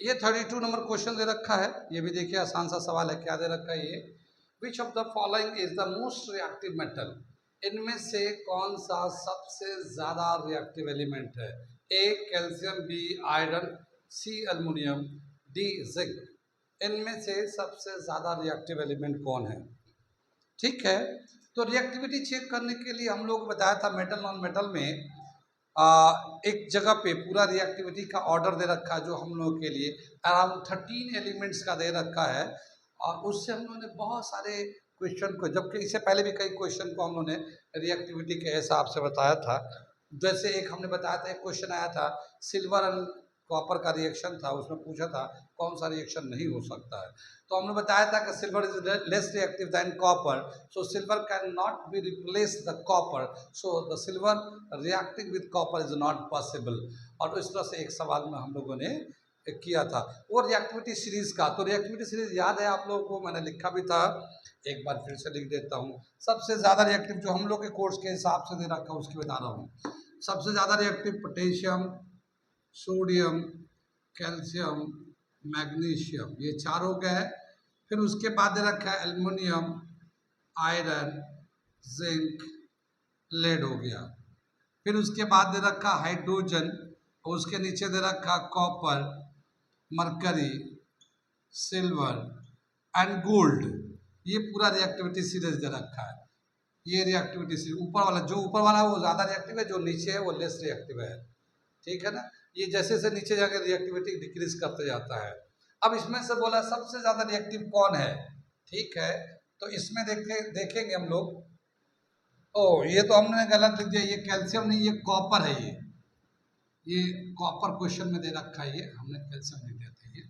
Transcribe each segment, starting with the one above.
ये 32 number question दे रखा है, ये भी देखिए आसान सा सवाल है। क्या दे रखा है ये? Which of the following is the most reactive metal? इनमें से कौन सा सबसे ज्यादा रिएक्टिव एलिमेंट है? A calcium, B iron, C aluminium, D zinc. इनमें से सबसे ज्यादा रिएक्टिव एलिमेंट कौन है? ठीक है, तो रिएक्टिविटी चेक करने के लिए हम लोग बताया था मेटल नॉन मेटल में एक जगह पे पूरा रिएक्टिविटी का ऑर्डर दे रखा है जो हम लोगों के लिए अराउंड 13 एलिमेंट्स का दे रखा है। और उससे हम लोगों ने बहुत सारे क्वेश्चन को, जबकि इससे पहले भी कई क्वेश्चन को हम लोगों ने रिएक्टिविटी के हिसाब से बताया था। जैसे एक हमने बताया था, एक क्वेश्चन आया था सिल्वर एंड कॉपर का रिएक्शन था, उसमें पूछा था कौन सा रिएक्शन नहीं हो सकता है। तो हमने बताया था कि silver is less reactive than copper, so silver can not be replace the copper, so the silver reacting with copper is not possible. और इस तरह से एक सवाल में हम लोगों ने किया था वो रिएक्टिविटी सीरीज का। तो रिएक्टिविटी सीरीज याद है आप लोगों को, मैंने लिखा भी था, एक बार फिर से लिख देता हूँ। सबसे ज़्यादा रिएक्टिव जो हम लोग के कोर्स के हिसाब से दे रखा है उसकी बता रहा हूँ। सबसे ज़्यादा reactive potassium, sodium, calcium, magnesium, ये चारों का है। फिर उसके बाद दे रखा है एल्युमिनियम, आयरन, जिंक, लेड हो गया। फिर उसके बाद दे रखा हाइड्रोजन, और उसके नीचे दे रखा copper, mercury, silver and gold. ये पूरा रिएक्टिविटी सीरीज दे रखा है। ये रिएक्टिविटी सीरीज ऊपर वाला, जो ऊपर वाला है वो ज़्यादा रिएक्टिव है, जो नीचे है वो लेस रिएक्टिव है। ठीक है ना? ये जैसे जैसे नीचे जाकर रिएक्टिविटी डिक्रीज करते जाता है। अब इसमें से बोला सबसे ज़्यादा रिएक्टिव कौन है? ठीक है, तो इसमें देखेंगे हम लोग। ओ, ये तो हमने गलत लिख दिया, ये कैल्शियम नहीं, ये कॉपर है। ये कॉपर क्वेश्चन में दे रखा है, ये हमने कैल्शियम लिख दिया था ये।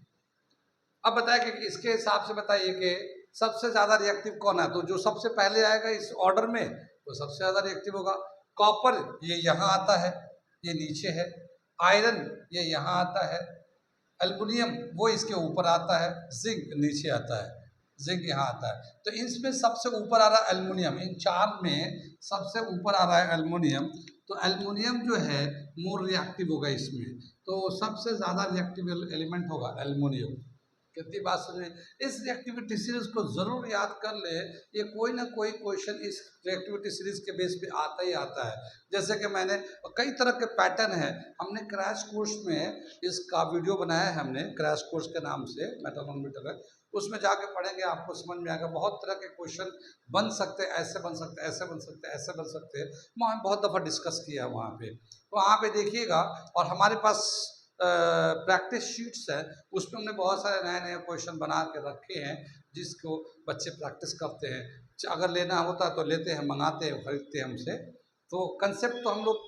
अब बताया कि इसके हिसाब से बताइए कि सबसे ज्यादा रिएक्टिव कौन है। तो जो सबसे पहले आएगा इस ऑर्डर में वो सबसे ज्यादा रिएक्टिव होगा। कॉपर ये यहाँ आता है, ये नीचे है। आयरन ये यहाँ आता है। एल्युमिनियम वो इसके ऊपर आता है। जिंक नीचे आता है। जिंक यहाँ आता है। तो इसमें सबसे ऊपर आ रहा है एल्युमिनियम, इन चार में सबसे ऊपर आ रहा है एल्युमिनियम। तो एल्युमिनियम जो है मोर रिएक्टिव होगा इसमें। तो सबसे ज़्यादा रिएक्टिव एलिमेंट होगा एल्युमिनियम। कितनी बात सुने, इस रिएक्टिविटी सीरीज को जरूर याद कर ले। ये कोई ना कोई क्वेश्चन इस रिएक्टिविटी सीरीज के बेस पे आता ही आता है। जैसे कि मैंने कई तरह के पैटर्न है, हमने क्रैश कोर्स में इसका वीडियो बनाया है, हमने क्रैश कोर्स के नाम से मेटल नॉन मेटल है। उसमें जाके पढ़ेंगे आपको समझ में आएगा। बहुत तरह के क्वेश्चन बन सकते हैं, ऐसे बन सकते हैं, ऐसे बन सकते हैं, ऐसे बन सकते हैं। वहाँ बहुत दफ़ा डिस्कस किया वहाँ पे, तो वहाँ पे देखिएगा। और हमारे पास प्रैक्टिस शीट्स है, उसमें हमने बहुत सारे नए नए क्वेश्चन बना के रखे हैं जिसको बच्चे प्रैक्टिस करते हैं। अगर लेना होता है तो लेते हैं, मंगाते हैं, खरीदते हैं हमसे। तो कंसेप्ट तो हम लोग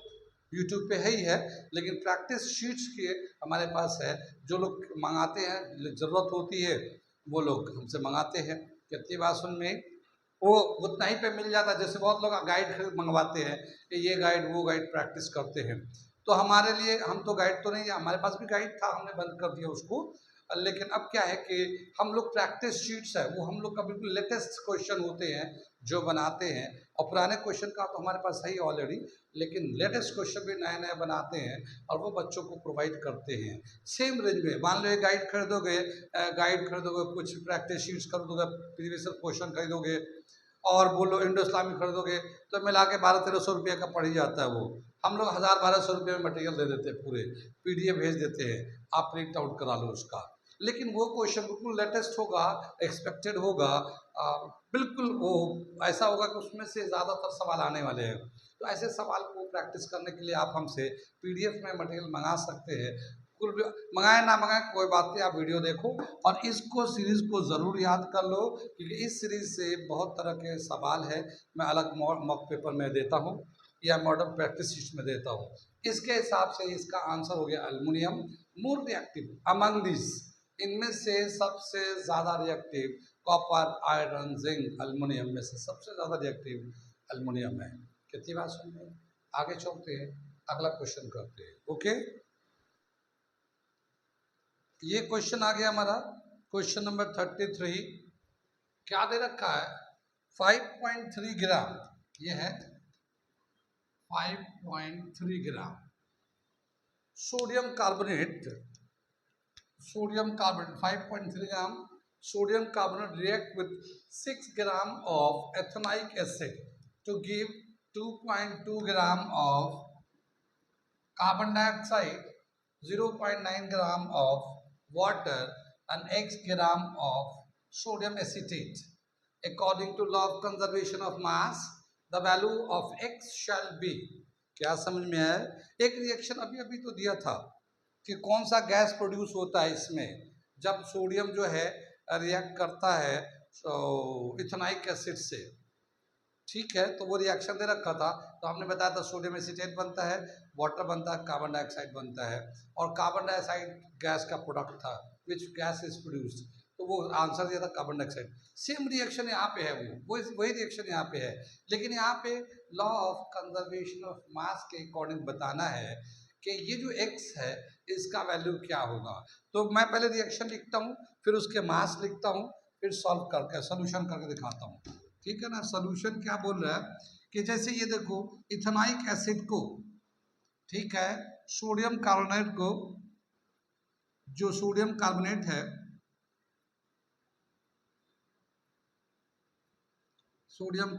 यूट्यूब पे है ही है, लेकिन प्रैक्टिस शीट्स के हमारे पास है। जो लोग मंगाते हैं, ज़रूरत होती है, वो लोग हमसे मंगाते हैं। कितनी बात सुन में वो उतना ही पे मिल जाता है। जैसे बहुत लोग गाइड मंगवाते हैं कि ये गाइड वो गाइड प्रैक्टिस करते हैं। तो हमारे लिए, हम तो गाइड तो नहीं है, हमारे पास भी गाइड था, हमने बंद कर दिया उसको। लेकिन अब क्या है कि हम लोग प्रैक्टिस शीट्स है, वो हम लोग का बिल्कुल लेटेस्ट क्वेश्चन होते हैं जो बनाते हैं। और पुराने क्वेश्चन का तो हमारे पास है ही ऑलरेडी, लेकिन लेटेस्ट क्वेश्चन भी नए नए बनाते हैं और वो बच्चों को प्रोवाइड करते हैं सेम रेंज में। मान लो एक गाइड खरीदोगे, कुछ प्रैक्टिस शीट्स खरीदोगे, प्रीवियस क्वेश्चन खरीदोगे, और बोलो इंडो इस्लामिक खरीदोगे, तो मिला के 1200-1300 रुपये का पड़ ही जाता है वो। हम लोग 1000-1200 रुपये में मटेरियल दे देते हैं, पूरे PDF भेज देते हैं, आप प्रिंट आउट करा लो उसका। लेकिन वो क्वेश्चन बिल्कुल लेटेस्ट होगा, एक्सपेक्टेड होगा, बिल्कुल वो ऐसा होगा कि उसमें से ज़्यादातर सवाल आने वाले हैं। तो ऐसे सवाल को प्रैक्टिस करने के लिए आप हमसे PDF में मटेरियल मंगा सकते हैं। कुल मंगाए ना मंगाए कोई बात नहीं, आप वीडियो देखो और इसको सीरीज को ज़रूर याद कर लो, क्योंकि इस सीरीज से बहुत तरह के सवाल है। मैं अलग मॉक पेपर में देता हूँ या मॉडल प्रैक्टिस शीट में देता हूँ। इसके हिसाब से इसका आंसर हो गया aluminium more reactive among this. इनमें से सबसे ज़्यादा reactive copper, iron, zinc, aluminium में से सबसे ज़्यादा रिएक्टिव एल्युमिनियम है। कितनी बात सुन रहे हैं? आगे चलते हैं, अगला क्वेश्चन करते हैं। ओके, ये क्वेश्चन आ गया हमारा, क्वेश्चन नंबर 33। क्या दे रखा है? 5.3 ग्राम, ये है 5.3 gram sodium carbonate. sodium carbonate 5.3 gram sodium carbonate react with 6 gram of ethanoic acid to give 2.2 gram of carbon dioxide, 0.9 gram of water and x gram of sodium acetate. According to law of conservation of mass, the value of x shall be. क्या समझ में है? एक reaction अभी अभी तो दिया था कि कौन सा गैस प्रोड्यूस होता है इसमें जब सोडियम जो है रिएक्ट करता है इथेनॉइक एसिड से। ठीक है, तो वो रिएक्शन दे रखा था, तो हमने बताया था सोडियम एसीटेट बनता है, वाटर बनता है, कार्बन डाइऑक्साइड बनता है, और कार्बन डाइऑक्साइड गैस का प्रोडक्ट था विच गैस इज प्रोड्यूस्ड, तो वो आंसर दिया था कार्बन डाइऑक्साइड। सेम रिएक्शन यहाँ पे है, वो वही रिएक्शन यहाँ पे है, लेकिन यहाँ पे law of conservation of mass के अकॉर्डिंग बताना है कि ये जो x है इसका वैल्यू क्या होगा। तो मैं पहले रिएक्शन लिखता हूँ, फिर उसके मास लिखता हूँ, फिर सॉल्व करके सोल्यूशन करके दिखाता हूँ। ठीक है ना। सोल्यूशन क्या बोल रहा है कि जैसे ये देखो इथेनॉइक एसिड को, ठीक है, सोडियम कार्बोनेट को, जो सोडियम कार्बोनेट है, सोडियम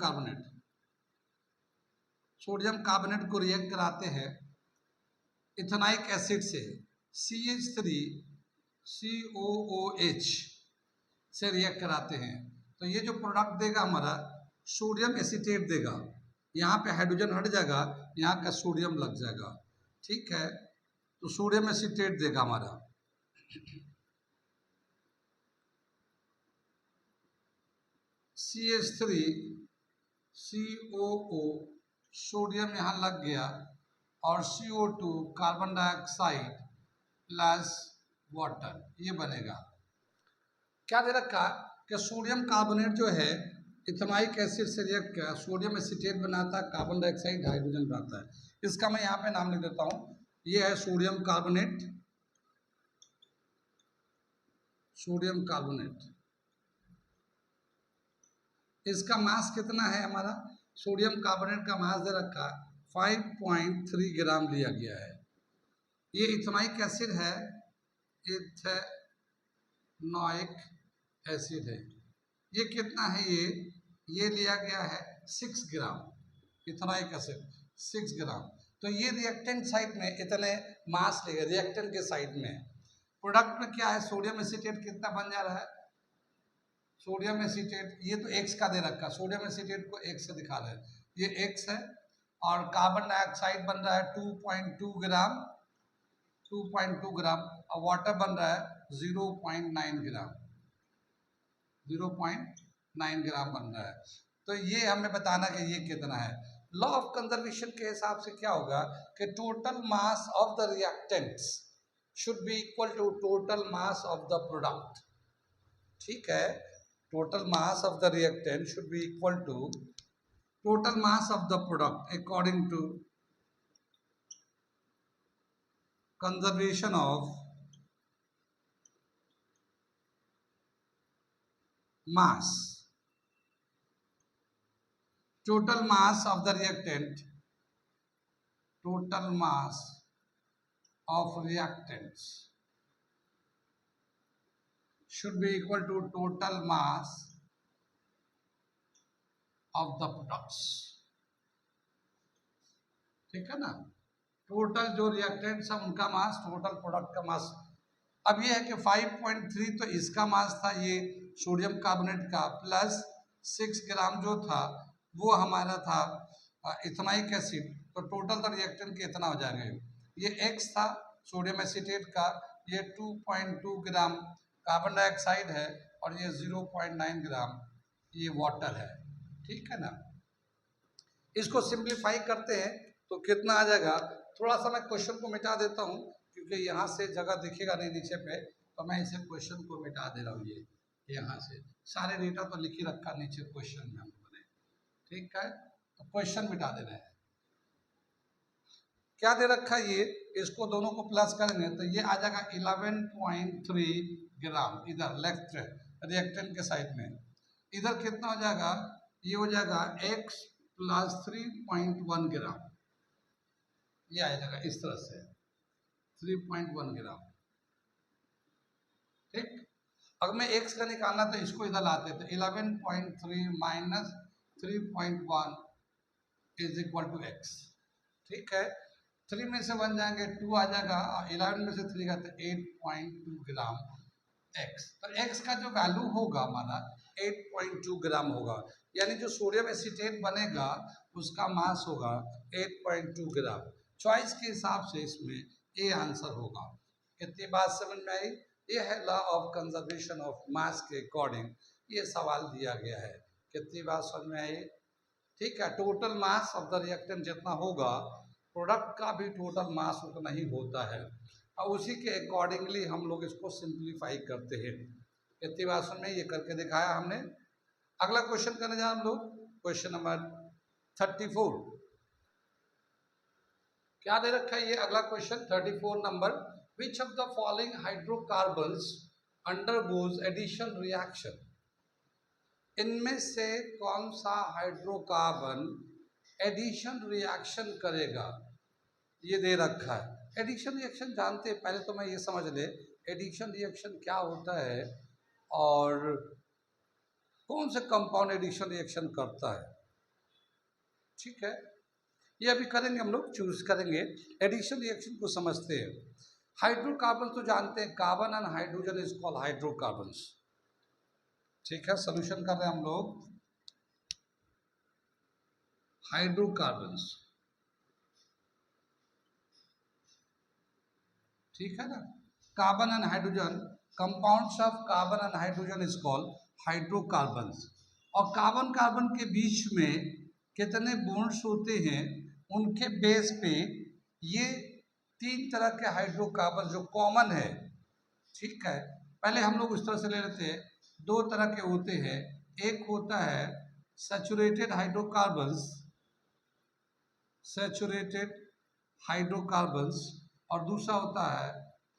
कार्बोनेट को रिएक्ट कराते हैं इथेनॉइक एसिड से CH3COOH से रिएक्ट कराते हैं, तो ये जो प्रोडक्ट देगा हमारा सोडियम एसीटेट देगा। यहाँ पे हाइड्रोजन हट जाएगा, यहाँ का सोडियम लग जाएगा। ठीक है, तो सोडियम एसीटेट देगा हमारा। CH3COO सोडियम यहाँ लग गया, और CO2 carbon dioxide plus water, ये बनेगा। क्या दे रखा कि सोडियम कार्बोनेट जो है इथेनॉइक एसिड से रिएक्ट किया, सोडियम एसीटेट बनाता है, कार्बन डाइऑक्साइड हाइड्रोजन बनाता है। इसका मैं यहाँ पे नाम लिख देता हूँ, ये है सोडियम कार्बोनेट। इसका मास कितना है हमारा? सोडियम कार्बोनेट का मास दे रखा 5.3 ग्राम लिया गया है। ये इथेनॉइक एसिड है, इथेनॉइक एसिड है, ये कितना है? ये लिया गया है 6 ग्राम इथेनॉइक एसिड, 6 ग्राम। तो ये रिएक्टेंट साइड में इतने मास लेगा, रिएक्टेंट के साइड में। प्रोडक्ट में क्या है? सोडियम एसीटेट कितना बन जा रहा है? सोडियम एसीटेट ये तो x का दे रखा, सोडियम एसीटेट को x से दिखा रहे हैं, ये x है, और कार्बन डाइऑक्साइड बन रहा है 2.2 ग्राम, 2.2 ग्राम, और वाटर बन रहा है 0.9 ग्राम, 0.9 ग्राम बन रहा है। तो ये हमें बताना कि ये कितना है। लॉ ऑफ कंजर्वेशन के हिसाब से क्या होगा कि total mass of the reactants should be equal to total mass of the product. ठीक है, total mass of the reactant should be equal to total mass of the product according to conservation of mass. Total mass of the reactant, total mass of reactants should be equal to total mass of the products। ठीक है ना, total जो reactants हैं उनका मास, total product का मास। अब ये है कि 5.3 तो इसका मास था, ये सोडियम कार्बोनेट का, प्लस 6 ग्राम जो था वो हमारा था इथेनॉइक एसिड, तो टोटल तो रिएक्टेंट के इतना हो जाएगा। ये x था सोडियम एसीटेट का, ये 2.2 ग्राम कार्बन डाइऑक्साइड है, और ये 0.9 ग्राम ये वाटर है। ठीक है ना। इसको सिंप्लीफाई करते हैं तो कितना आ जाएगा? थोड़ा सा मैं क्वेश्चन को मिटा देता हूँ क्योंकि यहाँ से जगह दिखेगा नहीं नीचे पे, तो मैं इसे क्वेश्चन को मिटा दे रहा हूँ। ये यहाँ से सारे डेटा तो लिख ही रखा नीचे क्वेश्चन में हम लोगों ने। ठीक है, तो क्वेश्चन मिटा दे रहे हैं। क्या दे रखा है? ये इसको दोनों को प्लस करेंगे तो ये आ जाएगा 11.3 ग्राम इधर लेफ्ट रिएक्टेंट के साइड में। इधर कितना हो जाएगा? ये हो जाएगा x प्लस 3.1 ग्राम, ये आ जाएगा इस तरह से 3.1 ग्राम। अगर मैं x का निकालना तो इसको इधर लाते तो 11.3 minus 3.1 is equal to x। ठीक है, 3 में से 1 जाएंगे 2 आ जाएगा, 11 में से 3 का तो 8.2 ग्राम x। तो x का जो वैल्यू होगा हमारा 8.2 ग्राम होगा, यानी जो सोडियम एसीटेट बनेगा उसका मास होगा 8.2 ग्राम। चॉइस के हिसाब से इसमें ए आंसर होगा। कितनी बात समझ में आई? ये है law of conservation of mass के अकॉर्डिंग ये सवाल दिया गया है। कितनी बात समझ में आई? ठीक है, total mass of the reactant जितना होगा प्रोडक्ट का भी टोटल मास उतना ही होता है, और उसी के अकॉर्डिंगली हम लोग इसको सिंप्लीफाई करते हैं। कितनी बात समझ में? ये करके दिखाया हमने। अगला क्वेश्चन करने जा हम लोग, क्वेश्चन नंबर 34। क्या दे रखा है ये अगला question 34 number, which of the following hydrocarbons undergoes addition reaction? इनमें से कौन सा हाइड्रोकार्बन एडिशन रिएक्शन करेगा? ये दे रखा है। एडिशन रिएक्शन जानते हैं, पहले तो मैं ये समझ ले एडिशन रिएक्शन क्या होता है और कौन से कंपाउंड एडिशन रिएक्शन करता है। ठीक है, ये अभी करेंगे हम लोग, चूज करेंगे। एडिशन रिएक्शन को समझते हैं। हाइड्रोकार्बन तो जानते हैं, carbon and hydrogen is called hydrocarbons. ठीक है, सोल्यूशन कर रहे हैं हम लोग हाइड्रोकार्बन्स। ठीक है ना, carbon and hydrogen, compounds of carbon and hydrogen is called hydrocarbons. और कार्बन कार्बन के बीच में कितने बॉन्ड्स होते हैं उनके बेस पे ये 3 तरह के हाइड्रोकार्बन जो कॉमन है। ठीक है, पहले हम लोग उस तरह से ले लेते हैं, 2 तरह के होते हैं। एक होता है सैचुरेटेड हाइड्रोकार्बन्स, सैचुरेटेड हाइड्रोकार्बन्स, और दूसरा होता है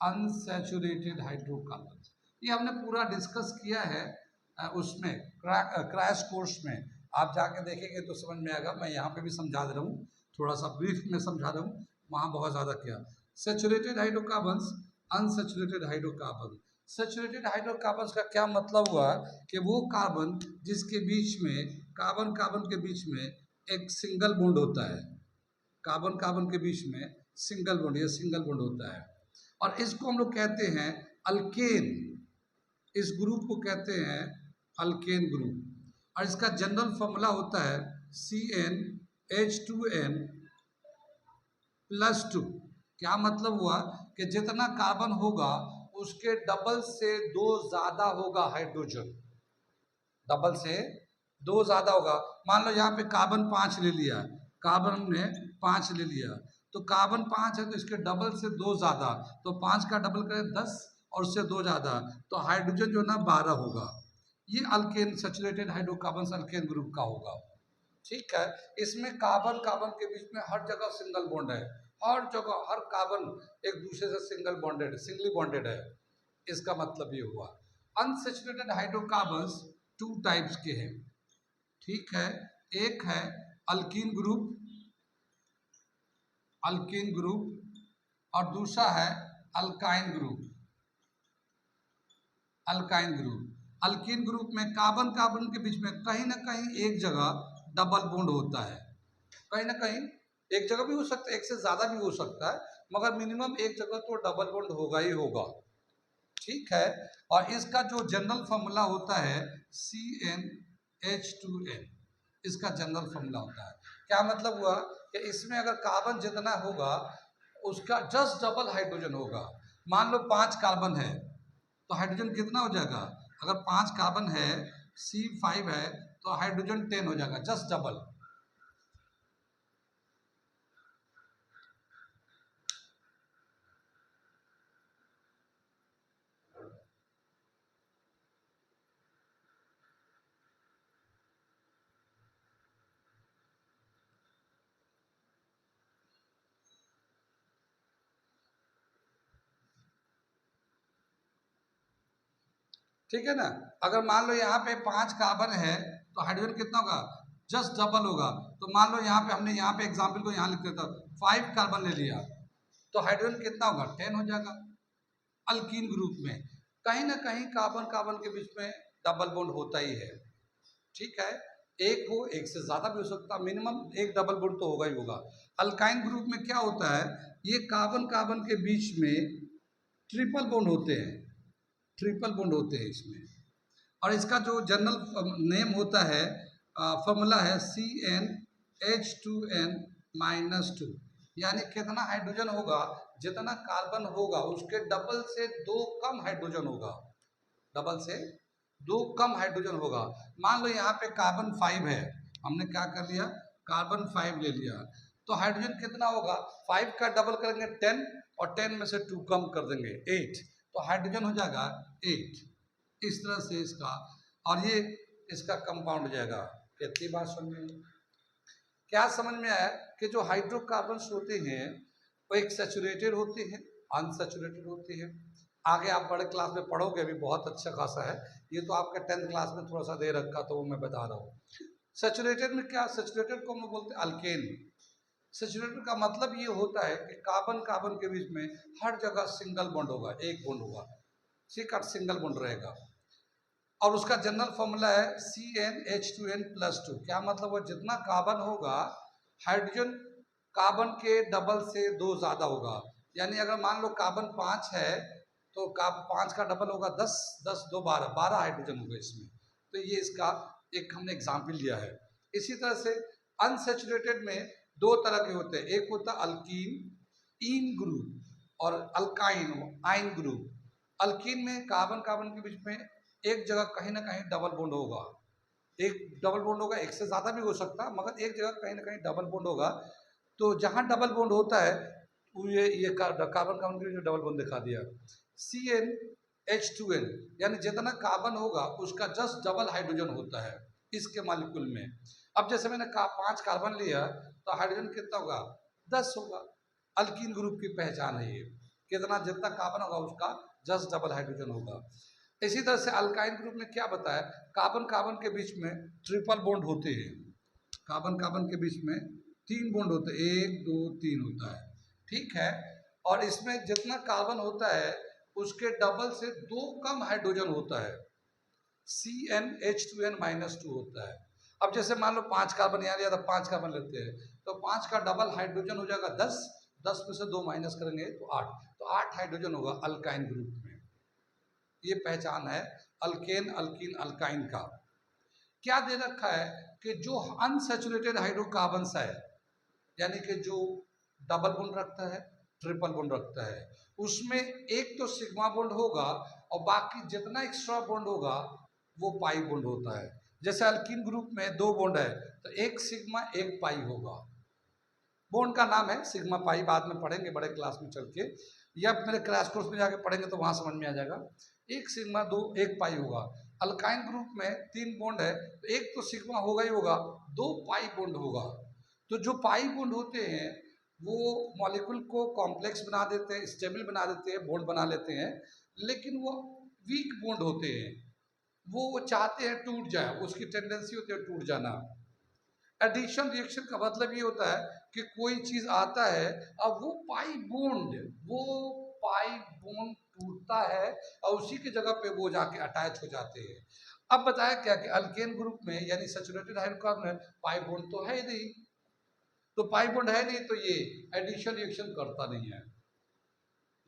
अनसैचुरेटेड हाइड्रोकार्बन्स। ये हमने पूरा डिस्कस किया है उसमें क्रैश कोर्स में, आप जाके देखेंगे तो समझ में आएगा। मैं यहाँ पे भी समझा दे रहा हूँ, थोड़ा सा ब्रीफ में समझा रहा हूँ, वहाँ बहुत ज़्यादा किया। Saturated hydrocarbons, unsaturated hydrocarbon. Saturated hydrocarbons का क्या मतलब हुआ कि वो कार्बन जिसके बीच में कार्बन कार्बन के बीच में एक सिंगल बॉन्ड होता है, कार्बन कार्बन के बीच में सिंगल बॉन्ड, ये सिंगल बॉन्ड होता है, और इसको हम लोग कहते हैं अल्केन। इस ग्रुप को कहते हैं अल्केन ग्रुप, और इसका जनरल फॉर्मूला होता है CnH2n+2। क्या मतलब हुआ कि जितना कार्बन होगा उसके डबल से 2 ज़्यादा होगा हाइड्रोजन, डबल से 2 ज़्यादा होगा। मान लो यहाँ पे कार्बन 5 ले लिया, कार्बन ने 5 ले लिया, तो कार्बन 5 है तो इसके डबल से 2 ज़्यादा, तो 5 का डबल करें 10 और उससे 2 ज़्यादा, तो हाइड्रोजन जो है ना 12 होगा। ये alkane, saturated hydrocarbon alkane group का होगा। ठीक है, इसमें कार्बन कार्बन के बीच में हर जगह सिंगल बॉन्ड है, हर जगह हर कार्बन एक दूसरे से सिंगल बॉन्डेड, सिंगली बॉन्डेड है। इसका मतलब ये हुआ। अनसैचुरेटेड हाइड्रोकार्बन्स 2 टाइप्स के हैं। ठीक है, एक है अल्कीन ग्रुप, अल्कीन ग्रुप, और दूसरा है alkyne group, alkyne group. Alkyne group में कार्बन कार्बन के बीच में कहीं ना कहीं एक जगह डबल बॉन्ड होता है, कहीं ना कहीं एक जगह भी हो सकता है, एक से ज़्यादा भी हो सकता है, मगर मिनिमम एक जगह तो डबल बॉन्ड होगा ही होगा। ठीक है, और इसका जो जनरल फॉर्मूला होता है CnH2n, इसका जनरल फॉर्मूला होता है। क्या मतलब हुआ कि इसमें अगर कार्बन जितना होगा उसका जस्ट डबल हाइड्रोजन होगा। मान लो 5 कार्बन है तो हाइड्रोजन कितना हो जाएगा? अगर 5 कार्बन है, C5 है, तो हाइड्रोजन 10 हो जाएगा, जस्ट डबल। ठीक है ना, अगर मान लो यहाँ पे 5 कार्बन है तो हाइड्रोजन कितना होगा? जस्ट डबल होगा। तो मान लो यहाँ पे हमने यहाँ पे एग्जाम्पल को यहाँ लिख देता, 5 कार्बन ले लिया तो हाइड्रोजन कितना होगा? 10 हो जाएगा अल्कीन ग्रुप में। कहीं ना कहीं कार्बन कार्बन के बीच में डबल बॉन्ड होता ही है, ठीक है। एक हो, एक से ज्यादा भी हो सकता, मिनिमम एक डबल बॉन्ड तो होगा ही होगा। अल्काइन ग्रुप में क्या होता है, ये कार्बन कार्बन के बीच में ट्रिपल बॉन्ड होते हैं, ट्रिपल बॉन्ड होते हैं इसमें। और इसका जो जनरल नेम होता है, फॉर्मूला है CnH2n-2, यानी कितना हाइड्रोजन होगा, जितना कार्बन होगा उसके डबल से दो कम हाइड्रोजन होगा, डबल से दो कम हाइड्रोजन होगा। मान लो यहाँ पे कार्बन 5 है, हमने क्या कर लिया, कार्बन 5 ले लिया, तो हाइड्रोजन कितना होगा, 5 का डबल करेंगे 10 और 10 में से 2 कम कर देंगे 8, तो हाइड्रोजन हो जाएगा 8। इस तरह से इसका, और ये इसका कंपाउंड हो जाएगा। कितनी बात समझ में आई? क्या समझ में आया कि जो हाइड्रोकार्बन्स होते हैं वो एक सैचुरेटेड होते हैं, अनसैचुरेटेड होते हैं। आगे आप बड़े क्लास में पढ़ोगे, अभी बहुत अच्छा खासा है, ये तो आपका 10th क्लास में थोड़ा सा दे रखा, तो वो मैं बता रहा हूँ। सैचुरेटेड में क्या, सैचुरेटेड को हम लोग बोलते हैं अल्केन। सैचुरेटेड का मतलब ये होता है कि कार्बन कार्बन के बीच में हर जगह सिंगल बॉन्ड होगा, एक बॉन्ड होगा, ठीक है, सिंगल बॉन्ड रहेगा। और उसका जनरल फॉर्मूला है CnH2n+2। क्या मतलब, वो जितना कार्बन होगा, हाइड्रोजन कार्बन के डबल से दो ज़्यादा होगा। यानी अगर मान लो कार्बन 5 है, तो 5 का डबल होगा 10, 10 2 12, 12 हाइड्रोजन होगा इसमें। तो ये इसका एक हमने एग्जाम्पल लिया है। इसी तरह से अनसेचुरेटेड में दो तरह के होते हैं, एक होता है अल्कीन इन ग्रुप और अल्काइन आइन ग्रुप। अल्कीन में कार्बन कार्बन के बीच में एक जगह कहीं ना कहीं डबल बॉन्ड होगा, एक डबल बॉन्ड होगा, एक से ज़्यादा भी हो सकता, मगर एक जगह कहीं ना कहीं डबल बॉन्ड होगा। तो जहाँ डबल बॉन्ड होता है, ये कार्बन कार्बन के डबल बॉन्ड दिखा दिया। CnH2n, यानी जितना कार्बन होगा उसका जस्ट डबल हाइड्रोजन होता है इसके मॉलिक्यूल में। अब जैसे मैंने 5 कार्बन लिया, तो हाइड्रोजन कितना होगा, 10 होगा। अल्कीन ग्रुप की पहचान है ये, कितना, जितना कार्बन होगा उसका जस्ट डबल हाइड्रोजन होगा। इसी तरह से अल्काइन ग्रुप में क्या बताया, कार्बन कार्बन के बीच में ट्रिपल बॉन्ड होते हैं, कार्बन कार्बन के बीच में 3 बॉन्ड होते हैं, 1 2 3 होता है, ठीक है। और इसमें जितना कार्बन होता है उसके डबल से दो कम हाइड्रोजन होता है, CnH2n-2 होता है। अब जैसे मान लो 5 कार्बन यहाँ लिया, तो 5 कार्बन लेते हैं, तो 5 का डबल हाइड्रोजन हो जाएगा 10, 10 में से 2 माइनस करेंगे तो 8, तो 8 हाइड्रोजन होगा अल्काइन ग्रुप में। ये पहचान है अल्केन अल्कीन अल्काइन का। क्या दे रखा है कि जो अनसैचुरेटेड हाइड्रोकार्बन्स है, यानी कि जो डबल बॉन्ड रखता है, ट्रिपल बॉन्ड रखता है, उसमें एक तो सिग्मा बॉन्ड होगा और बाकी जितना एक्स्ट्रा बॉन्ड होगा वो पाई बॉन्ड होता है। जैसे अल्कीन ग्रुप में 2 बॉन्ड है, तो एक सिग्मा एक पाई होगा, बॉन्ड का नाम है सिग्मा पाई, बाद में पढ़ेंगे बड़े क्लास में चल के, या मेरे क्रैश कोर्स में जाके पढ़ेंगे तो वहां समझ में आ जाएगा। एक सिग्मा 2 एक पाई होगा। अल्काइन ग्रुप में 3 बॉन्ड है, तो एक तो सिग्मा होगा ही होगा, 2 पाई बॉन्ड होगा। तो जो पाई बॉन्ड होते हैं वो मॉलिक्यूल को कॉम्प्लेक्स बना देते हैं, स्टेबल बना देते हैं, बॉन्ड बना लेते हैं, लेकिन वो वीक बॉन्ड होते हैं, वो चाहते हैं टूट जाए, उसकी टेंडेंसी होती है टूट जाना। एडिशन रिएक्शन का मतलब ये होता है कि कोई चीज आता है, अब वो पाई बॉन्ड टूटता है और उसी की जगह पे वो जाके अटैच हो जाते हैं। अब बताया क्या कि अल्केन ग्रुप में यानी सैचुरेटेड हाइड्रोकार्बन में पाई बॉन्ड तो है ही नहीं, तो पाई बॉन्ड है नहीं, तो ये एडिशन रिएक्शन करता नहीं है,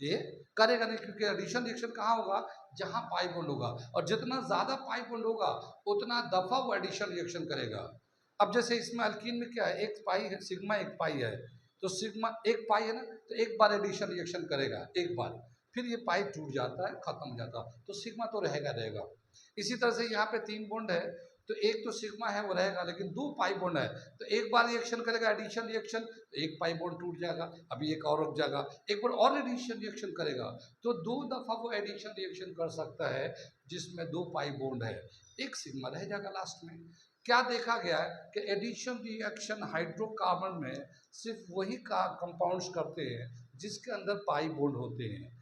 ये करेगा नहीं, क्योंकि एडिशन रिएक्शन कहाँ होगा, जहां पाई बॉन्ड होगा, और जितना ज्यादा पाई बॉन्ड होगा उतना दफा वो एडिशन रिएक्शन करेगा। अब जैसे इसमें अल्कीन में क्या है, एक पाई है, सिग्मा एक पाई है, तो सिग्मा एक पाई है ना, तो एक बार एडिशन रिएक्शन करेगा एक बार, फिर ये पाई टूट जाता है, खत्म हो जाता है, तो सिग्मा तो रहेगा रहेगा। इसी तरह से यहाँ पे 3 बॉन्ड है, तो एक तो सिग्मा है वो रहेगा, लेकिन 2 पाई बॉन्ड है, तो एक बार रिएक्शन करेगा एडिशन रिएक्शन, एक पाई बॉन्ड टूट जाएगा, अभी एक और रुक जाएगा, एक बार और एडिशन रिएक्शन करेगा, तो 2 दफा वो एडिशन रिएक्शन कर सकता है जिसमें 2 पाई बॉन्ड है, एक सिग्मा रह जाएगा लास्ट में। क्या देखा गया है कि एडिशन रिएक्शन हाइड्रोकार्बन में सिर्फ वही का कंपाउंड्स करते हैं जिसके अंदर पाई बॉन्ड होते हैं,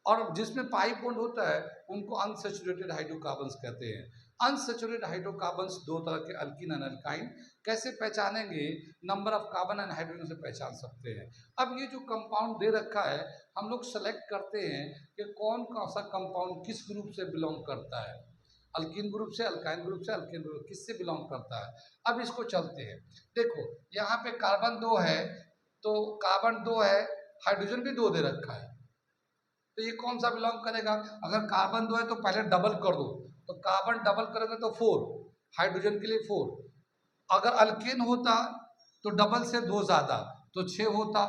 और जिसमें पाई बॉन्ड होता है उनको अनसैचुरेटेड हाइड्रोकार्बन्स कहते हैं। अनसैचुरेटेड हाइड्रोकार्बन्स दो तरह के अल्कीन एंड अल्काइन कैसे पहचानेंगे? Number of carbon and hydrogen से पहचान सकते हैं। अब ये जो कंपाउंड दे रखा है हम लोग सेलेक्ट करते हैं कि कौन सा कंपाउंड किस ग्रुप से बिलोंग करता है, अल्कीन ग्रुप से, अल्काइन ग्रुप से, अल्कीन ग्रुप किससे बिलोंग करता है। अब इसको चलते हैं, देखो यहाँ पे कार्बन 2 है, तो कार्बन 2 है, हाइड्रोजन भी 2 दे रखा है, तो ये कौन सा बिलोंग करेगा? अगर कार्बन 2 है तो पहले डबल कर दो, तो कार्बन डबल करेंगे तो 4, हाइड्रोजन के लिए 4। अगर अल्केन होता तो डबल से 2 ज्यादा तो 6 होता,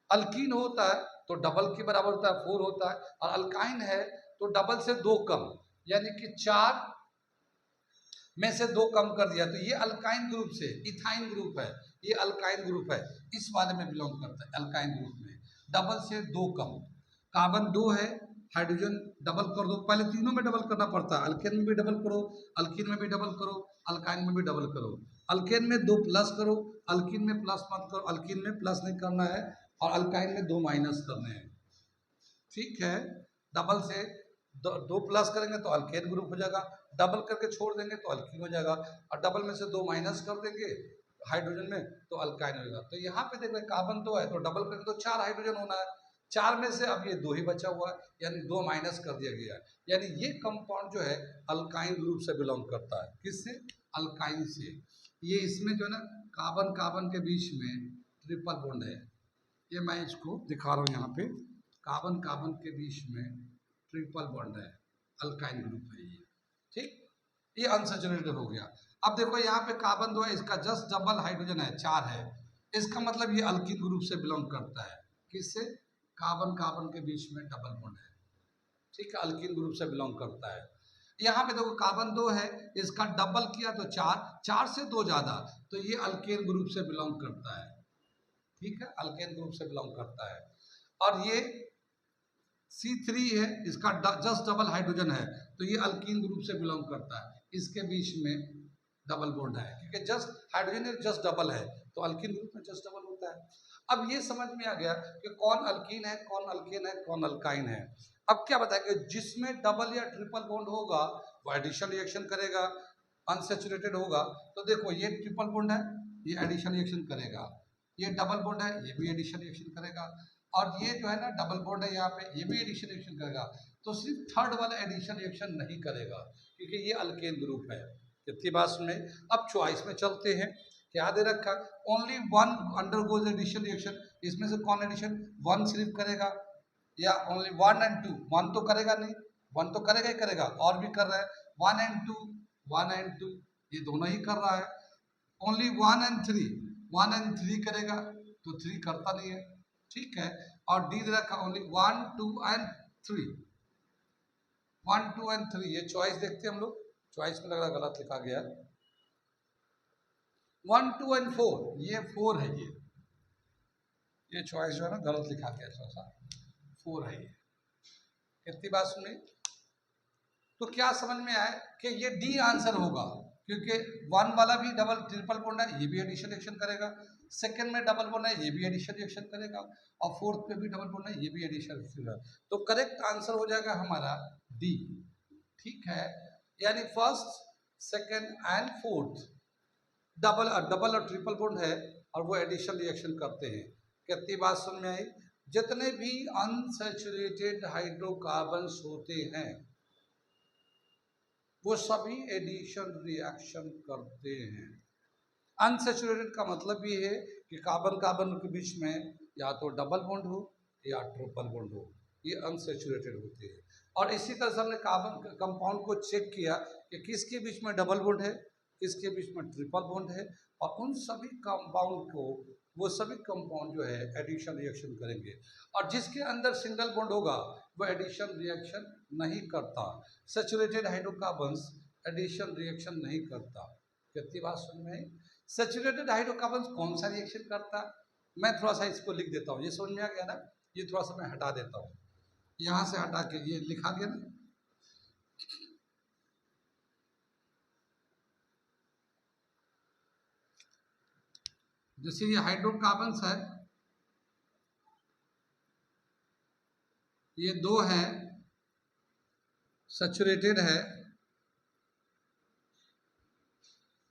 अल्कीन होता है तो डबल के बराबर होता है 4 होता है, और अल्काइन है तो डबल से 2 कम, यानी कि 4 में से 2 कम कर दिया, तो ये अल्काइन ग्रुप से, इथाइन ग्रुप है, ये अल्काइन ग्रुप है, इस वाले में बिलोंग करता है, अल्काइन ग्रुप में डबल से 2 कम। कार्बन 2 है, हाइड्रोजन डबल कर दो, पहले तीनों में डबल करना पड़ता है, अल्केन में भी डबल करो, अल्कीन में भी डबल करो, अल्काइन में भी डबल करो। अल्केन में 2 प्लस करो, अल्कीन में प्लस मत करो, अल्कीन में प्लस नहीं करना है, और अल्काइन में 2 माइनस करने हैं, ठीक है। डबल से 2 प्लस करेंगे तो अल्केन ग्रुप हो जाएगा, डबल करके छोड़ देंगे तो अल्कीन हो जाएगा, और डबल में से 2 माइनस कर देंगे हाइड्रोजन में तो अल्काइन हो जाएगा। तो यहाँ पे देख रहे कार्बन 2 है तो डबल करेंगे तो 4 हाइड्रोजन होना है, 4 में से अब ये 2 ही बचा हुआ है, यानी 2 माइनस कर दिया गया है, यानी ये कंपाउंड जो है अल्काइन ग्रुप से बिलोंग करता है। किससे? अल्काइन से। ये इसमें जो है ना कार्बन कार्बन के बीच में ट्रिपल बॉन्ड है, ये मैं इसको दिखा रहा हूँ यहाँ पे, कार्बन कार्बन के बीच में ट्रिपल बॉन्ड है, अल्काइन ग्रुप है ये, ठीक। ये अनसैचुरेटेड हो गया। अब देखो यहाँ पे कार्बन 2 है, इसका जस्ट डबल हाइड्रोजन है, 4 है, इसका मतलब ये अल्कीन ग्रुप से बिलोंग करता है। किससे? कार्बन कार्बन के बीच में डबल बॉन्ड है, ठीक है, अल्कीन ग्रुप से बिलोंग करता है। यहाँ पे देखो कार्बन 2 है, इसका डबल किया तो 4, 4 से 2 ज्यादा, तो ये अल्केन ग्रुप से बिलोंग करता है, ठीक है, अल्केन ग्रुप से बिलोंग करता है। और ये C3 है, इसका जस्ट डबल हाइड्रोजन है, तो ये अल्कीन ग्रुप से बिलोंग करता है, इसके बीच में डबल बॉन्ड है, क्योंकि जस्ट हाइड्रोजन जस्ट डबल है तो अल्कीन ग्रुप में जस्ट डबल होता है। अब ये समझ में आ गया कि कौन अल्कीन है, कौन अल्केन है, कौन अल्काइन है। अब क्या बताएंगे, जिसमें डबल या ट्रिपल बॉन्ड होगा वो एडिशन रिएक्शन करेगा, अनसेचुरेटेड होगा तो देखो ये ट्रिपल बॉन्ड है, ये एडिशन रिएक्शन करेगा, ये डबल बॉन्ड है, ये भी एडिशन रिएक्शन करेगा, और ये जो है ना डबल बॉन्ड है यहाँ पे, ये भी एडिशन रिएक्शन करेगा, तो सिर्फ थर्ड वाला एडिशन रिएक्शन नहीं करेगा क्योंकि ये अल्केन ग्रुप है। कितनी बात सुने। अब चॉइस में चलते हैं, क्या दे रखा, only one undergoes addition reaction, इसमें से कौन एडिशन, 1 सिर्फ करेगा, या ओनली 1 एंड 2, 1 तो करेगा नहीं, 1 तो करेगा ही करेगा, और भी कर रहा है 1 एंड 2, 1 एंड 2 ये दोनों ही कर रहा है। ओनली 1 एंड 3, 1 एंड 3 करेगा तो 3 करता नहीं है, ठीक है। और डी दे रखा ओनली 1 2 एंड 3, 1 2 एंड 3, ये चॉइस देखते हैं हम लोग, चॉइस में लग रहा गलत लिखा गया, 1 2 एंड 4, ये 4 है, ये चॉइस जो है ना गलत लिखा गया, थोड़ा सा 4 है ये। कितनी बात सुनी। तो क्या समझ में आया कि ये डी आंसर होगा, क्योंकि 1 वाला भी डबल ट्रिपल बॉन्ड है, ये भी एडिशन रिएक्शन करेगा, सेकंड में डबल बॉन्ड है, ये भी एडिशन रिएक्शन करेगा, और फोर्थ पे भी डबल बॉन्ड है, ये भी एडिशन रिएक्शन करेगा, तो करेक्ट आंसर हो जाएगा हमारा डी, ठीक है। यानी first second and fourth double और ट्रिपल बॉन्ड है और वो एडिशन रिएक्शन करते हैं। कितनी बात समझ में आई। जितने भी अनसैचुरेटेड हाइड्रोकार्बन्स होते हैं वो सभी एडिशन रिएक्शन करते हैं। अनसैचुरेटेड का मतलब ये है कि कार्बन कार्बन के बीच में या तो डबल बॉन्ड हो या ट्रिपल बॉन्ड हो, ये अनसैचुरेटेड होते हैं। और इसी तरह से हमने कार्बन कंपाउंड को चेक किया कि किसके बीच में डबल बॉन्ड है, किसके बीच में ट्रिपल बॉन्ड है, और उन सभी कंपाउंड को, वो सभी कंपाउंड जो है एडिशन रिएक्शन करेंगे, और जिसके अंदर सिंगल बॉन्ड होगा वो एडिशन रिएक्शन नहीं करता। सैचुरेटेड हाइड्रोकार्बन्स एडिशन रिएक्शन नहीं करता। कितनी बात समझ में आई। सैचुरेटेड हाइड्रोकार्बन्स कौन सा रिएक्शन करता, मैं थोड़ा सा इसको लिख देता हूँ, ये समझ में आ गया ना, ये थोड़ा सा मैं हटा देता हूँ, यहाँ से हटा के ये लिखा गया ना, जैसे ये हाइड्रोकार्बन्स है, ये 2 है, सैचुरेटेड है,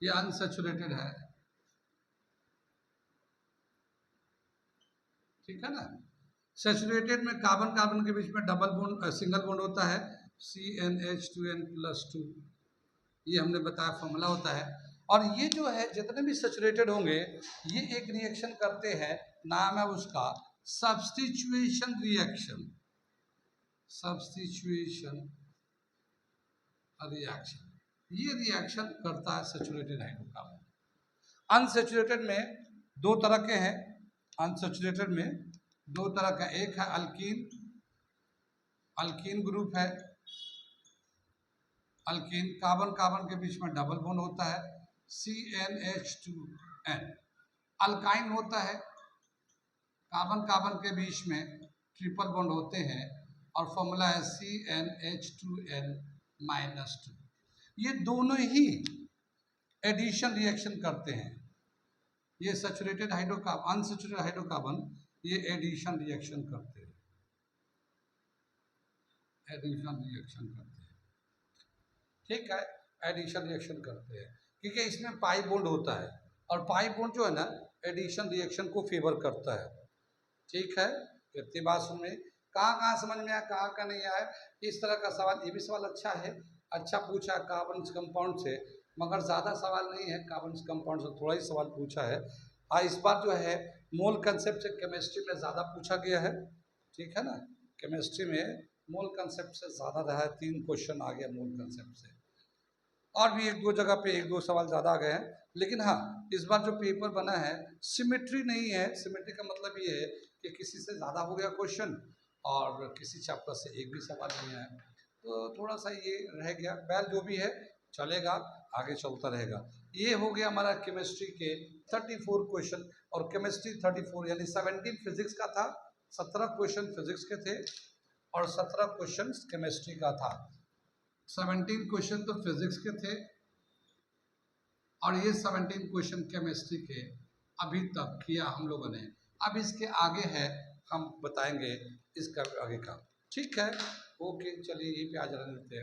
ये अनसैचुरेटेड है, ठीक है ना। सैचुरेटेड में कार्बन कार्बन के बीच में डबल बॉन्ड सिंगल बॉन्ड होता है, CnH2n+2, ये हमने बताया फॉर्मूला होता है। और ये जो है जितने भी सैचुरेटेड होंगे ये एक रिएक्शन करते हैं, नाम है उसका सब्स्टिट्यूएशन रिएक्शन, सब्स्टिट्यूएशन रिएक्शन। ये रिएक्शन करता है सैचुरेटेड हाइड्रोकार्बन। अनसैचुरेटेड में दो तरह के हैं, अनसैचुरेटेड में दो तरह का, एक है अल्कीन, अल्कीन ग्रुप है, अल्कीन कार्बन कार्बन के बीच में डबल बॉन्ड होता है CnH2n। अल्काइन होता है कार्बन कार्बन के बीच में ट्रिपल बॉन्ड होते हैं और फॉर्मूला है CnH2n-2। ये दोनों ही एडिशन रिएक्शन करते हैं। ये सैचुरेटेड हाइड्रोकार्बन, अनसैचुरेटेड हाइड्रोकार्बन, ये एडिशन रिएक्शन करते हैं, एडिशन रिएक्शन करते हैं, ठीक है। एडिशन रिएक्शन करते हैं क्योंकि इसमें पाई बॉन्ड होता है और पाई बॉन्ड जो है ना एडिशन रिएक्शन को फेवर करता है, ठीक है। इतनी बात सुन में कहाँ कहाँ समझ में आया, कहाँ का नहीं आया, इस तरह का सवाल, ये भी सवाल अच्छा है, अच्छा पूछा कार्बन कंपाउंड से, मगर ज़्यादा सवाल नहीं है, कार्बन कंपाउंड से थोड़ा ही सवाल पूछा है। इस बार जो है मोल कंसेप्ट से केमिस्ट्री में ज़्यादा पूछा गया है, ठीक है ना। केमिस्ट्री में मोल कंसेप्ट से ज़्यादा रहा है, 3 क्वेश्चन आ गया मोल कंसेप्ट से, और भी एक दो जगह पे एक दो सवाल ज़्यादा आ गए हैं। लेकिन हाँ, इस बार जो पेपर बना है सिमेट्री नहीं है। सिमेट्री का मतलब ये है कि किसी से ज़्यादा हो गया क्वेश्चन और किसी चैप्टर से एक भी सवाल नहीं आया, तो थोड़ा सा ये रह गया। बैल जो भी है चलेगा, आगे चलता रहेगा। ये हो गया हमारा केमिस्ट्री के 34 क्वेश्चन, और केमिस्ट्री 34 यानी 17 फिजिक्स का था, 17 क्वेश्चन फिजिक्स के थे और 17 क्वेश्चन केमिस्ट्री का था। 17 क्वेश्चन तो फिजिक्स के थे और ये 17 क्वेश्चन केमिस्ट्री के अभी तक किया हम लोगों ने। अब इसके आगे है, हम बताएंगे इसका आगे का, ठीक है। ओके, चलिए यहीं पे आज रहने देते हैं।